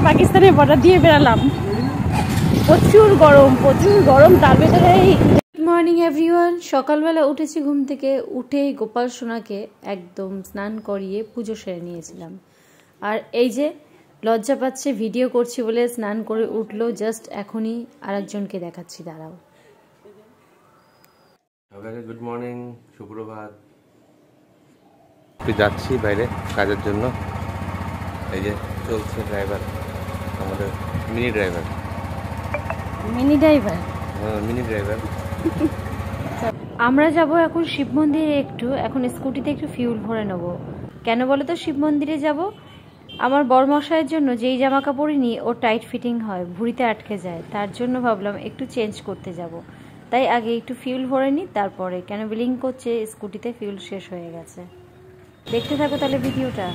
পাকিস্তানের বর্ডার দিয়ে বেরালাম। প্রচুর গরম তার ভেতরে। Good morning everyone. সকালবেলা উঠেছি ঘুম থেকে, উঠেই গোপাল সোনাকে একদম স্নান করিয়ে পুজো সেরে নিয়েছিলাম। আর এই যে লজ্জা পাচ্ছে ভিডিও করছি বলে স্নান করে উঠলো, জাস্ট এখনই আরেকজনকে দেখাচ্ছি, দাঁড়াও। গুড মর্নিং, সুপ্রভাত। যাচ্ছি বাইরে কাজের জন্য। এই যে চলছে ড্রাইভার, আমাদের মিনি ড্রাইভার। আমরা যাব এখন শিব মন্দিরে, এখন স্কুটিতে একটু ফিউল ভরে নেবো। কেন বলো তো শিব মন্দিরে যাব? আমার বরমশাইয়ের জন্য যেই জামা কাপড়ই নিই ও টাইট ফিটিং হয়, ভুঁড়িতে আটকে যায়, তার জন্য ভাবলাম একটু চেঞ্জ করতে যাব। তাই আগে একটু ফিউল ভরে নিই, তারপরে কেন বিলিং করছে স্কুটিতে ফিউল শেষ হয়ে গেছে। দেখতে থাকো তাহলে ভিডিওটা।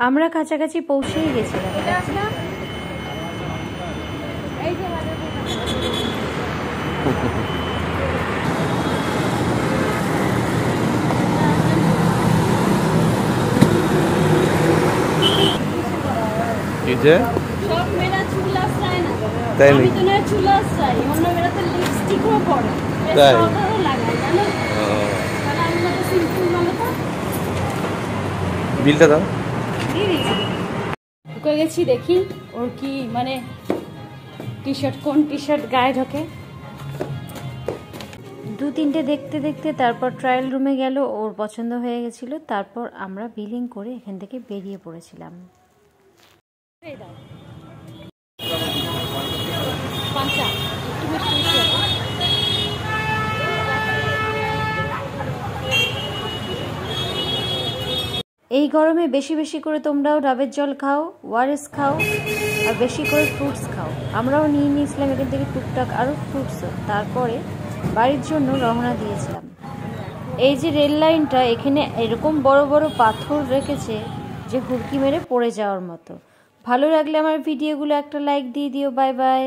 আমরা কাছাকাছি পৌঁছেই গেছিলাম। বিলটা দাও। ঢুকে গেছি, দেখি ওর কি মানে কোন টি শার্ট গায়ে ঢোকে। 2-3টে দেখতে দেখতে তারপর ট্রায়াল রুমে গেল, ওর পছন্দ হয়ে গেছিল। তারপর আমরা বিলিং করে এখান থেকে বেরিয়ে পড়েছিলাম। এই গরমে বেশি বেশি করে তোমরাও ডাবের জল খাও, ওআরএস খাও, আর বেশি করে ফ্রুটস খাও। আমরাও নিয়ে নিয়েছিলাম এখান থেকে টুকটাক আরও ফ্রুটসও। তারপরে বাড়ির জন্য রওনা দিয়েছিলাম। এই যে রেল লাইনটা, এখানে এরকম বড় বড় পাথর রেখেছে যে হুড়কি মেরে পড়ে যাওয়ার মতো। ভালো লাগলে আমার ভিডিওগুলো একটা লাইক দিয়ে দিও। Bye bye.